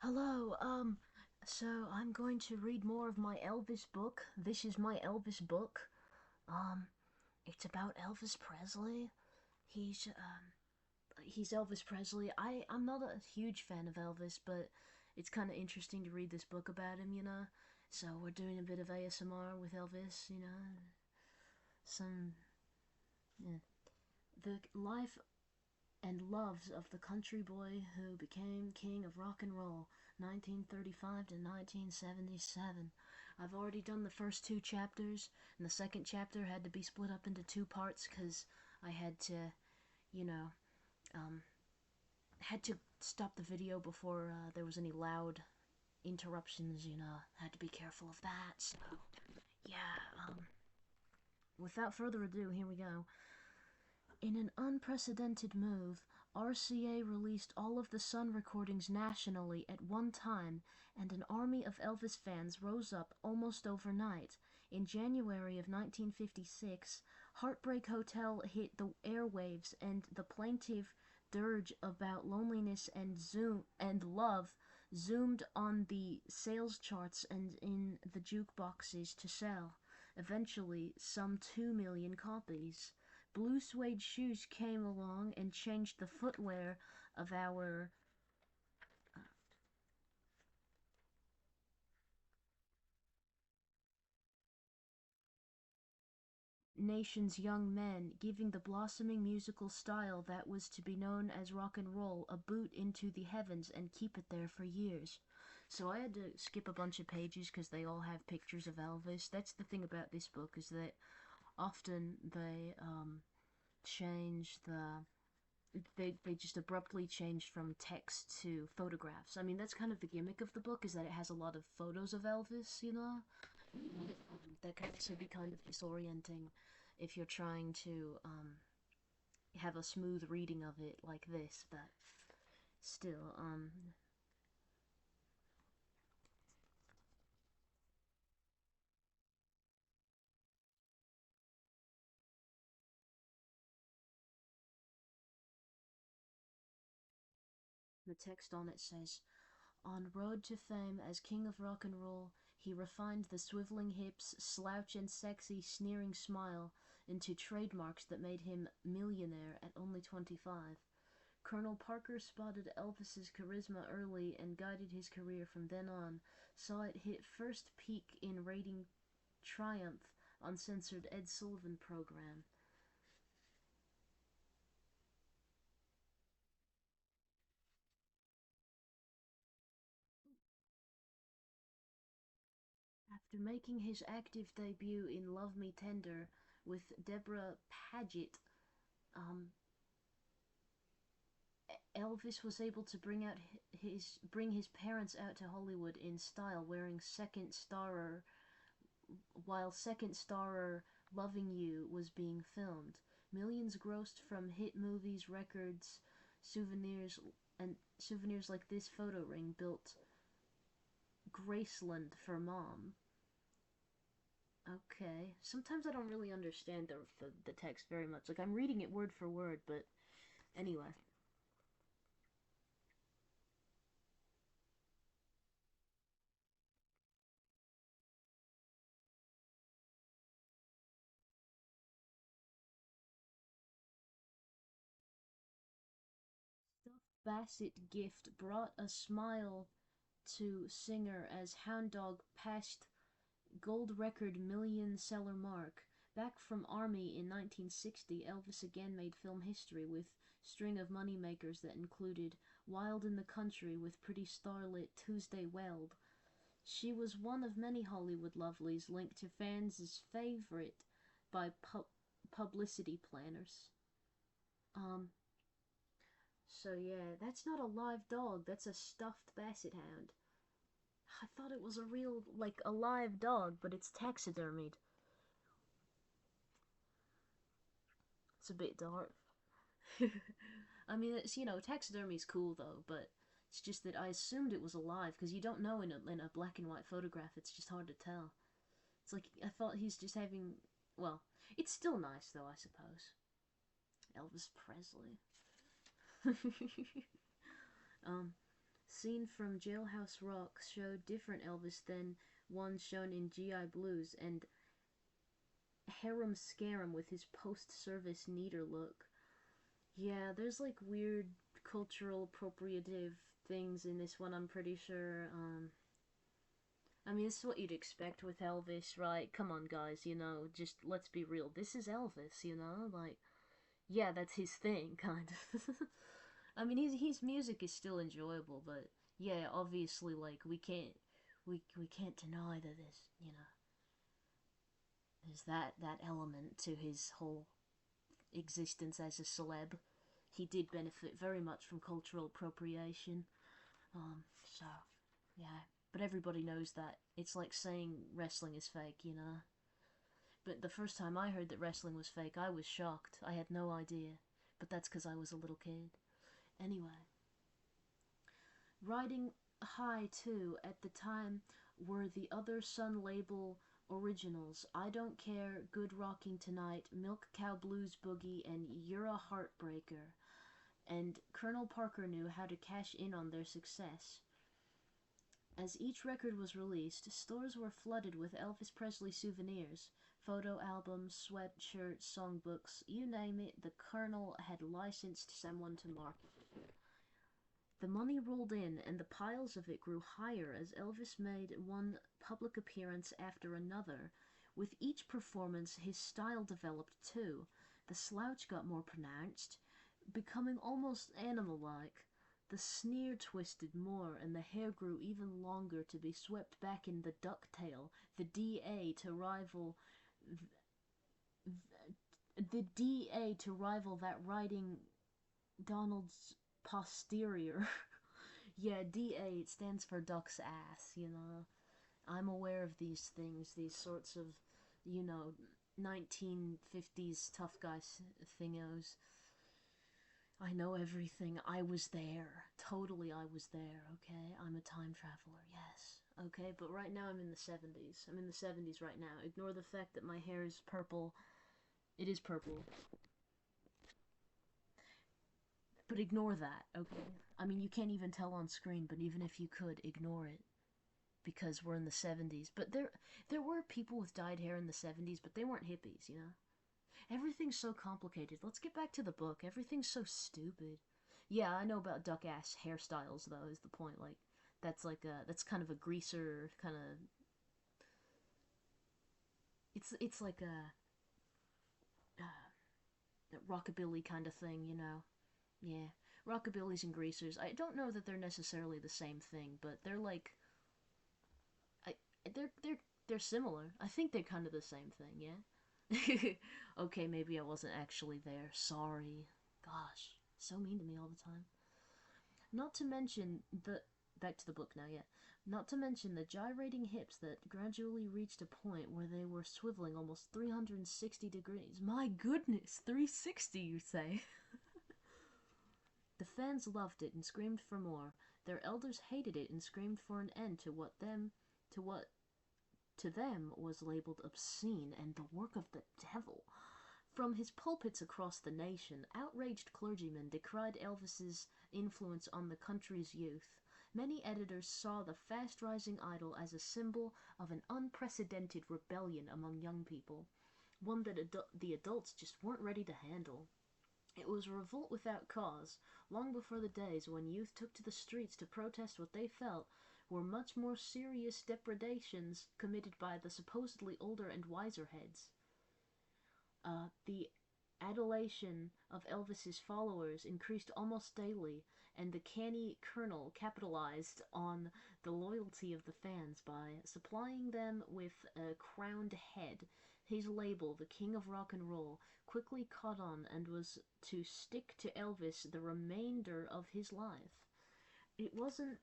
Hello, so I'm going to read more of my Elvis book. This is my Elvis book. Um, it's about Elvis Presley. He's, he's Elvis Presley. I'm not a huge fan of Elvis, but it's kind of interesting to read this book about him. So we're doing a bit of ASMR with Elvis. Some, yeah. The life and loves of the country boy who became king of rock and roll, 1935 to 1977. I've already done the first two chapters, and the second chapter had to be split up into two parts because I had to, you know, um, had to stop the video before there was any loud interruptions. Had to be careful of that. So, yeah, without further ado, here we go. In an unprecedented move, RCA released all of the Sun recordings nationally at one time, and an army of Elvis fans rose up almost overnight. In January of 1956, Heartbreak Hotel hit the airwaves, and the plaintive dirge about loneliness and love zoomed on the sales charts and in the jukeboxes to sell. Eventually, some 2 million copies. Blue suede shoes came along and changed the footwear of our nation's young men, giving the blossoming musical style that was to be known as rock and roll a boot into the heavens and keep it there for years. So I had to skip a bunch of pages because they all have pictures of Elvis. That's the thing about this book, is that often they change they just abruptly changed from text to photographs. I mean, that's kind of the gimmick of the book, is that it has a lot of photos of Elvis. That can also be kind of disorienting if you're trying to have a smooth reading of it like this, but still, the text on it says, "On road to fame as king of rock and roll, he refined the swiveling hips, slouch and sexy, sneering smile into trademarks that made him millionaire at only 25. Colonel Parker spotted Elvis's charisma early and guided his career from then on, saw it hit first peak in rating triumph uncensored Ed Sullivan program. After making his active debut in Love Me Tender with Deborah Paget, um, Elvis was able to bring his parents out to Hollywood in style, wearing second starer while second starer Loving You was being filmed. Millions grossed from hit movies, records, souvenirs, and souvenirs like this photo ring built Graceland for Mom. Okay. Sometimes I don't really understand the text very much. Like, I'm reading it word for word, but anyway. Stuffed Bassett gift brought a smile to singer as Hound Dog passed gold record million seller mark. Back from Army in 1960, Elvis again made film history with string of moneymakers that included Wild in the Country with pretty starlet Tuesday Weld. She was one of many Hollywood lovelies linked to fans' favorite by publicity planners. Um, so yeah, that's not a live dog, that's a stuffed basset hound. I thought it was a real, like, a live dog, but it's taxidermied. It's a bit dark. I mean, taxidermy's cool though, but it's just that I assumed it was alive because you don't know in a black and white photograph. It's just hard to tell. It's like I thought he's just having. Well, it's still nice though, I suppose. Elvis Presley. um, Scene from Jailhouse Rock showed different Elvis than one shown in GI Blues, and Harum Scarum with his post-service neater look. Yeah, there's like weird cultural appropriative things in this one, I'm pretty sure. I mean, this is what you'd expect with Elvis, right? Come on, guys, just let's be real. This is Elvis, Like, yeah, that's his thing, kind of. I mean, his music is still enjoyable, but yeah, obviously, like, we can't deny that there's that element to his whole existence as a celeb. He did benefit very much from cultural appropriation. So yeah, but everybody knows that. It's like saying wrestling is fake. But the first time I heard that wrestling was fake, I was shocked. I had no idea. But that's because I was a little kid. Anyway, riding high too at the time were the other Sun label originals I Don't Care, Good Rocking Tonight, Milk Cow Blues Boogie, and You're a Heartbreaker. And Colonel Parker knew how to cash in on their success. As each record was released, stores were flooded with Elvis Presley souvenirs, photo albums, sweatshirts, songbooks, you name it, the Colonel had licensed someone to market. The money rolled in, and the piles of it grew higher as Elvis made one public appearance after another. With each performance, his style developed too. The slouch got more pronounced, becoming almost animal-like. The sneer twisted more, and the hair grew even longer to be swept back in the ducktail, the DA to rival the DA to rival that riding Donald's posterior. Yeah, DA, it stands for duck's ass. I'm aware of these things, these sorts of, you know, 1950s tough guy thingos. I know everything. I was there. Totally, I was there, okay? I'm a time traveler, yes. Okay, but right now I'm in the 70s. I'm in the 70s right now. Ignore the fact that my hair is purple. It is purple. But ignore that, okay? I mean, you can't even tell on screen, but even if you could, ignore it. Because we're in the 70s. But there were people with dyed hair in the 70s, but they weren't hippies. Everything's so complicated. Let's get back to the book. Everything's so stupid. Yeah, I know about duck ass hairstyles though, is the point. Like that's kind of a greaser kind of it's like a rockabilly kind of thing. Yeah. Rockabillys and greasers. I don't know that they're necessarily the same thing, but they're like I they're similar. I think they're kind of the same thing, yeah? Okay, maybe I wasn't actually there. Sorry. Gosh, so mean to me all the time. Not to mention the back to the book now, yeah. Not to mention the gyrating hips that gradually reached a point where they were swiveling almost 360 degrees. My goodness, 360, you say? The fans loved it and screamed for more. Their elders hated it and screamed for an end to what to them was labeled obscene and the work of the devil. From his pulpits across the nation, outraged clergymen decried Elvis's influence on the country's youth. Many editors saw the fast-rising idol as a symbol of an unprecedented rebellion among young people, one that the adults just weren't ready to handle. It was a revolt without cause, long before the days when youth took to the streets to protest what they felt were much more serious depredations committed by the supposedly older and wiser heads. The adulation of Elvis's followers increased almost daily, and the canny colonel capitalized on the loyalty of the fans by supplying them with a crowned head. His label, the King of Rock and Roll, quickly caught on and was to stick to Elvis the remainder of his life. It wasn't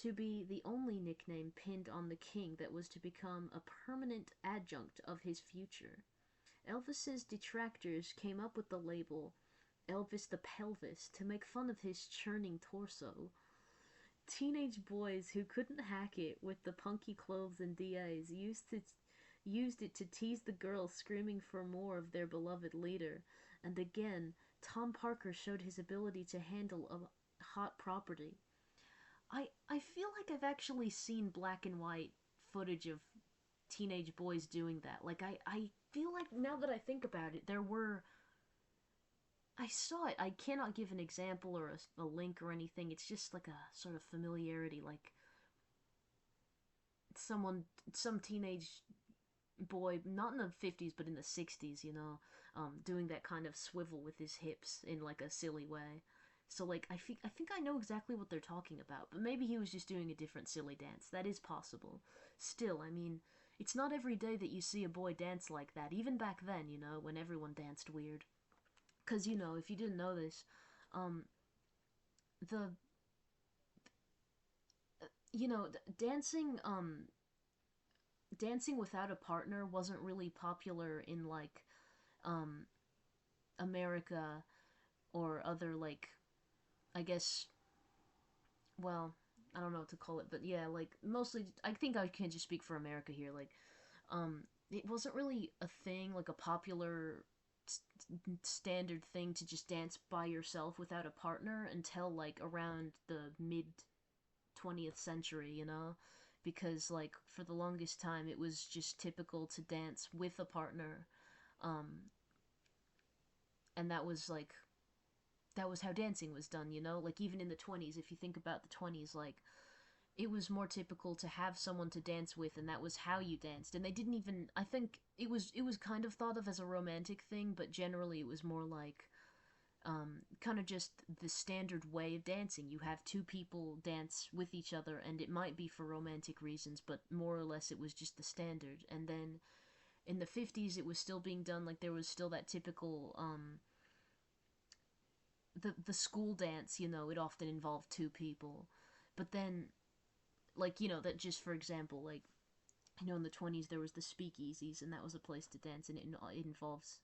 to be the only nickname pinned on the king that was to become a permanent adjunct of his future. Elvis's detractors came up with the label Elvis the Pelvis to make fun of his churning torso. Teenage boys who couldn't hack it with the punky clothes and DAs used it to tease the girls screaming for more of their beloved leader. And again, Tom Parker showed his ability to handle a hot property. I feel like I've actually seen black and white footage of teenage boys doing that. Like I feel like now that I think about it, there were I saw it. I cannot give an example or a link or anything. It's just like a sort of familiarity, like someone, some teenage boy, not in the 50s, but in the 60s, doing that kind of swivel with his hips in like a silly way. So like I think I know exactly what they're talking about, but maybe he was just doing a different silly dance. That is possible. Still, I mean, it's not every day that you see a boy dance like that. Even back then, when everyone danced weird. Cuz if you didn't know this, um the dancing dancing without a partner wasn't really popular in like um America or other like I guess well I don't know what to call it, but yeah, like mostly I think I can just speak for America here. Like um it wasn't really a thing, like a popular standard thing to just dance by yourself without a partner until like around the mid 20th century, because like for the longest time it was just typical to dance with a partner. um and that was how dancing was done, like even in the 20s, if you think about the 20s, like it was more typical to have someone to dance with, and that was how you danced. And they didn't even, I think it was kind of thought of as a romantic thing, but generally it was more like kind of just the standard way of dancing. You have two people dance with each other, and it might be for romantic reasons, but more or less it was just the standard. And then in the 50s, it was still being done, like there was still that typical the school dance. It often involved two people, but then like that just for example, like in the 20s there was the speakeasies, and that was a place to dance, and it involves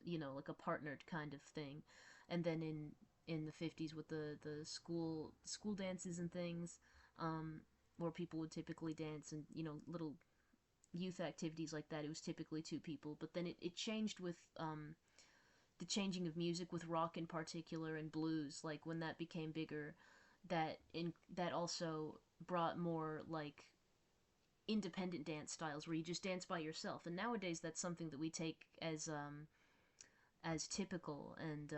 like a partnered kind of thing. And then in the 50s with the school dances and things, where people would typically dance, and little youth activities like that, it was typically two people. But then it changed with the changing of music, with rock in particular and blues, like when that became bigger, that also brought more like independent dance styles where you just dance by yourself. And nowadays that's something that we take as typical, and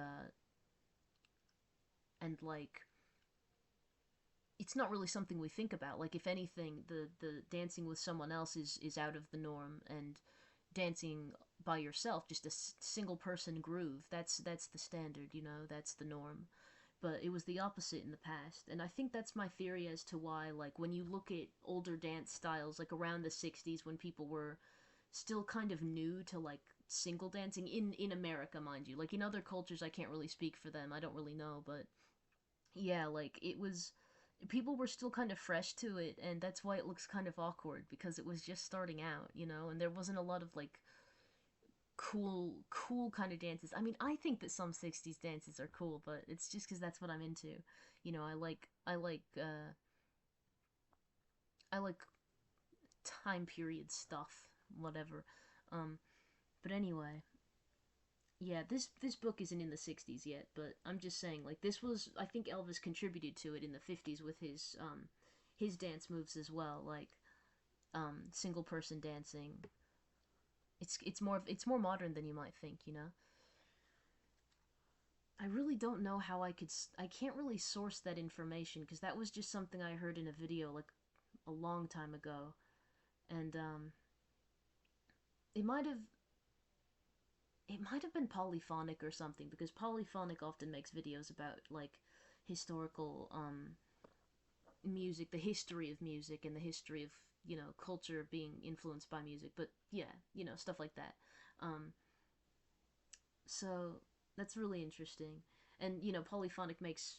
like it's not really something we think about. Like if anything, the dancing with someone else is out of the norm, and dancing by yourself, just a single person groove, that's the standard, that's the norm. But it was the opposite in the past, and I think that's my theory as to why, like when you look at older dance styles, like around the 60s, when people were still kind of new to like single dancing in America, mind you. Like in other cultures, I can't really speak for them. I don't really know, but yeah, like it was people were still kind of fresh to it, and that's why it looks kind of awkward, because it was just starting out, and there wasn't a lot of like cool kind of dances. I mean, I think that some 60s dances are cool, but it's just cuz that's what I'm into. I like time period stuff, whatever. Um but anyway, yeah, this book isn't in the 60s yet, but I'm just saying, like, this was, I think Elvis contributed to it in the 50s with his dance moves as well, like single person dancing. It's more modern than you might think, I really don't know how I can't really source that information, because that was just something I heard in a video like a long time ago. And it might have it might have been Polyphonic or something, because Polyphonic often makes videos about like historical music, the history of music, and the history of culture being influenced by music. But yeah, stuff like that. Um, so that's really interesting. And Polyphonic makes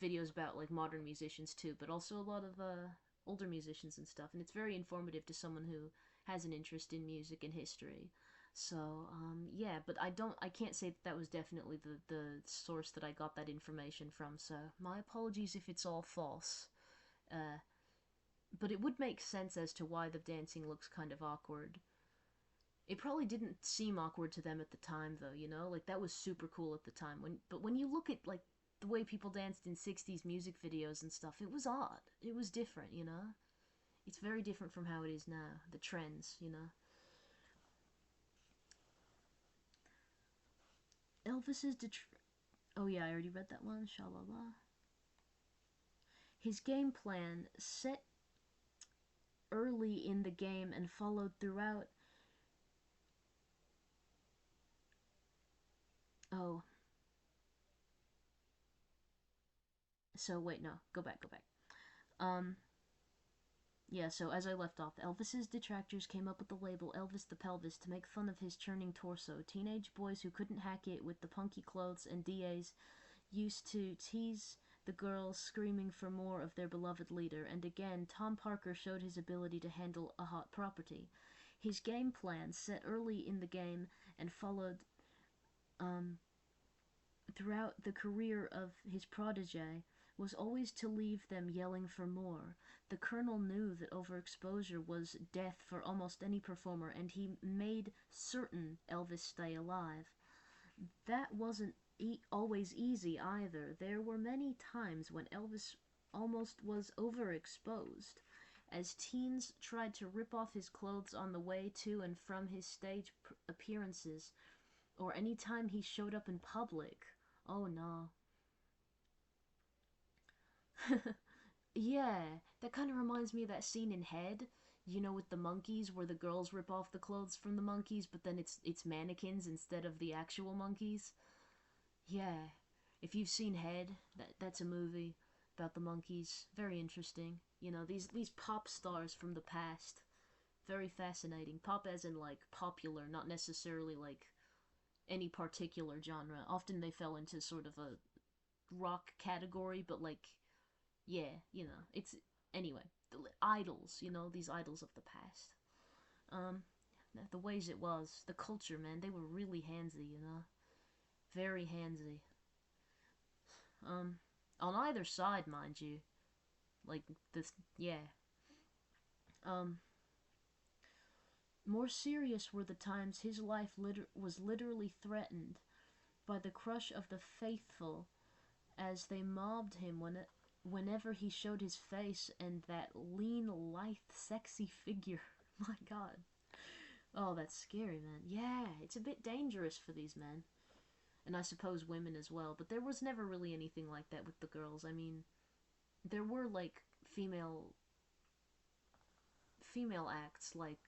videos about like modern musicians too, but also a lot of older musicians and stuff. And it's very informative to someone who has an interest in music and history. So yeah, but I can't say that was definitely the source that I got that information from. So my apologies if it's all false. Uh, but it would make sense as to why the dancing looks kind of awkward. It probably didn't seem awkward to them at the time, though. Like that was super cool at the time. But when you look at like the way people danced in 60s music videos and stuff, it was odd. It was different, you know? It's very different from how it is now. The trends, you know? Elvis's Oh yeah, I already read that one. Shalala. His game plan, set early in the game and followed throughout. Oh, so wait, no, go back. Um, yeah, so as I left off, Elvis's detractors came up with the label Elvis the Pelvis to make fun of his churning torso. Teenage boys who couldn't hack it with the punky clothes and DAs used to tease the girls screaming for more of their beloved leader, and again, Tom Parker showed his ability to handle a hot property. His game plan, set early in the game and followed um, throughout the career of his protege, was always to leave them yelling for more. The Colonel knew that overexposure was death for almost any performer, and he made certain Elvis stay alive. That wasn't always easy either. There were many times when Elvis almost was overexposed, as teens tried to rip off his clothes on the way to and from his stage appearances, or any time he showed up in public. Oh no. Yeah, that kind of reminds me of that scene in Head, you know, with the monkeys, where the girls rip off the clothes from the monkeys, but then it's mannequins instead of the actual monkeys. Yeah, if you've seen Head, that's a movie about the monkeys. Very interesting. You know, these pop stars from the past. Very fascinating. Pop as in like popular, not necessarily like any particular genre. Often they fell into sort of a rock category, but like, yeah, you know, it's anyway, the idols, you know, these idols of the past. Um, the ways it was, the culture, man, they were really handsy, you know, very handsy. Um, on either side, mind you, like this, yeah. Um, more serious were the times his life was literally threatened by the crush of the faithful as they mobbed him whenever he showed his face and that lean, lithe, sexy figure. My god. Oh, that's scary, man. Yeah, it's a bit dangerous for these men. And I suppose women as well, but there was never really anything like that with the girls. I mean, there were like female acts like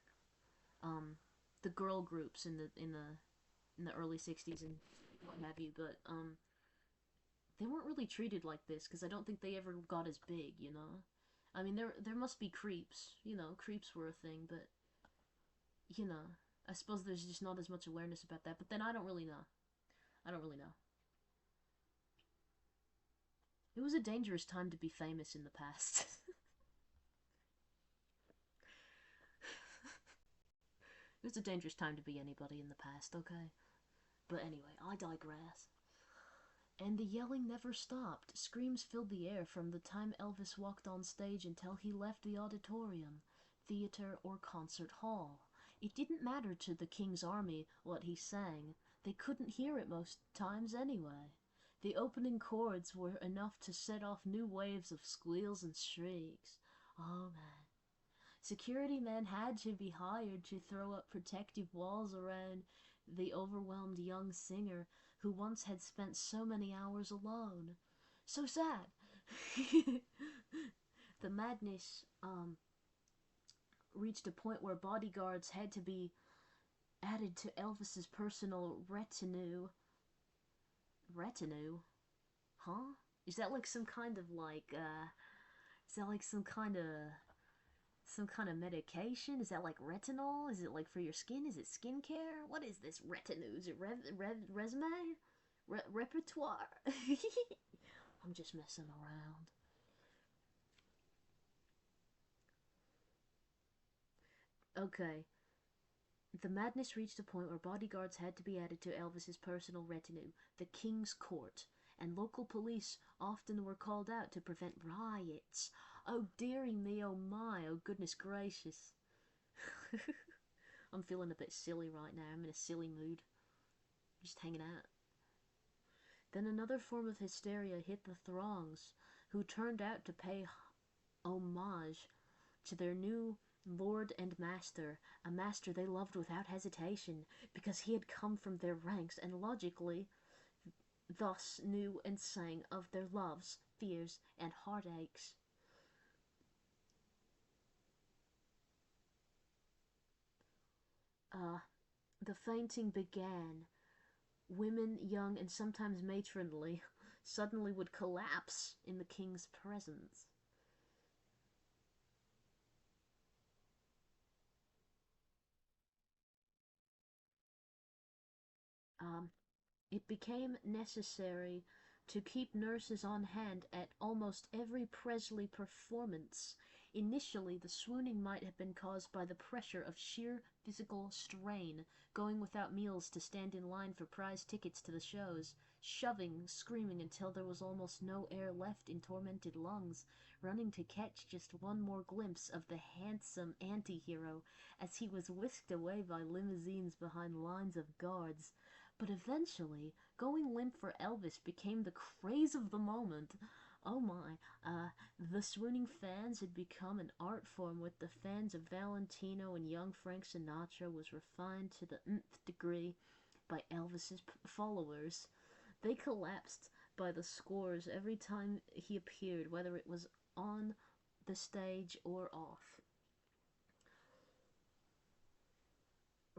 um the girl groups in the early 60s and what have you, but they weren't really treated like this because I don't think they ever got as big, you know. I mean, there must be creeps, you know. Creeps were a thing, but you know, I suppose there's just not as much awareness about that. But then I don't really know. I don't really know. It was a dangerous time to be famous in the past. It was a dangerous time to be anybody in the past, okay? But anyway, I digress. And the yelling never stopped. Screams filled the air from the time Elvis walked on stage until he left the auditorium, theater, or concert hall. It didn't matter to the King's Army what he sang. They couldn't hear it most times anyway. The opening chords were enough to set off new waves of squeals and shrieks. Oh man. Security men had to be hired to throw up protective walls around the overwhelmed young singer who once had spent so many hours alone. So sad. The madness reached a point where bodyguards had to be added to Elvis's personal retinue. Retinue? Huh? Is that like some kind of is that like some kind of medication? Is that like retinol? Is it like for your skin? Is it skincare? What is this retinue? Is it resume? Repertoire? I'm just messing around. Okay. The madness reached a point where bodyguards had to be added to Elvis's personal retinue, the King's Court, and local police often were called out to prevent riots. Oh dearie me, oh my, oh goodness gracious. I'm feeling a bit silly right now. I'm in a silly mood. Just hanging out. Then another form of hysteria hit the throngs, who turned out to pay homage to their new lord and master, a master they loved without hesitation, because he had come from their ranks and logically thus knew and sang of their loves, fears, and heartaches. Uh, the fainting began. Women, young and sometimes matronly, suddenly would collapse in the king's presence. Um, It became necessary to keep nurses on hand at almost every Presley performance. Initially, the swooning might have been caused by the pressure of sheer physical strain, going without meals to stand in line for prize tickets to the shows, shoving, screaming until there was almost no air left in tormented lungs, running to catch just one more glimpse of the handsome anti-hero as he was whisked away by limousines behind lines of guards. But eventually, going limp for Elvis became the craze of the moment. Oh my, the swooning fans had become an art form with the fans of Valentino and young Frank Sinatra was refined to the nth degree by Elvis's followers. They collapsed by the scores every time he appeared, whether it was on the stage or off.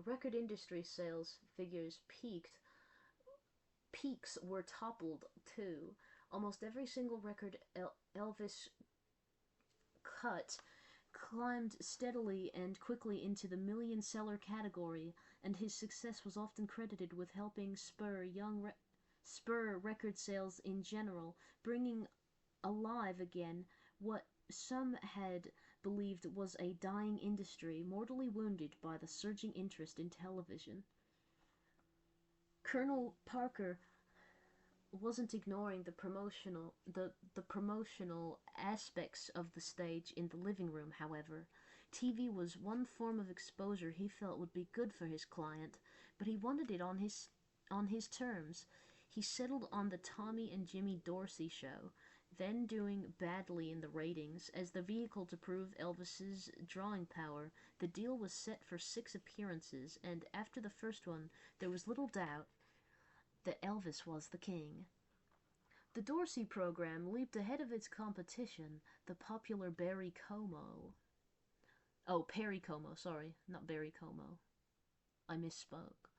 Record industry sales figures peaks were toppled too. Almost every single record Elvis cut climbed steadily and quickly into the million seller category, and his success was often credited with helping spur record sales in general, bringing alive again what some had believed was a dying industry, mortally wounded by the surging interest in television. Colonel Parker wasn't ignoring the promotional aspects of the stage in the living room, however. TV was one form of exposure he felt would be good for his client, but he wanted it on his terms. He settled on the Tommy and Jimmy Dorsey show, then doing badly in the ratings as the vehicle to prove Elvis's drawing power. The deal was set for 6 appearances, and after the first one, there was little doubt that Elvis was the king. The Dorsey program leaped ahead of its competition, the popular Barry Como. Oh, Perry Como, sorry, not Barry Como. I misspoke.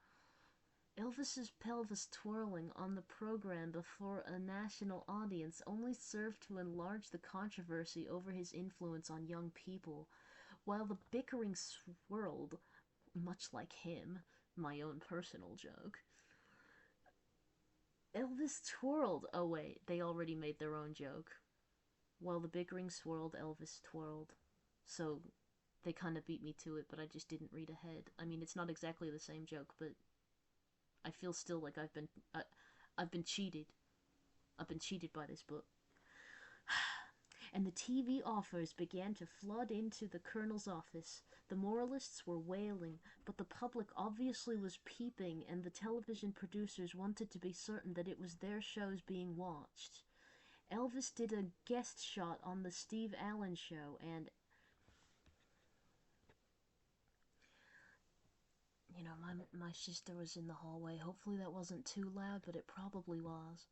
Elvis's pelvis twirling on the program before a national audience only served to enlarge the controversy over his influence on young people, while the bickering swirled, much like him, my own personal joke. Elvis twirled. Oh, wait, they already made their own joke. While the bickering swirled, Elvis twirled. So they kind of beat me to it, but I just didn't read ahead. I mean, it's not exactly the same joke, but I feel still like I've been cheated. I've been cheated by this book. And the TV offers began to flood into the colonel's office. The moralists were wailing, but the public obviously was peeping, and the television producers wanted to be certain that it was their shows being watched. Elvis did a guest shot on the Steve Allen show, and my sister was in the hallway. Hopefully that wasn't too loud, but it probably was.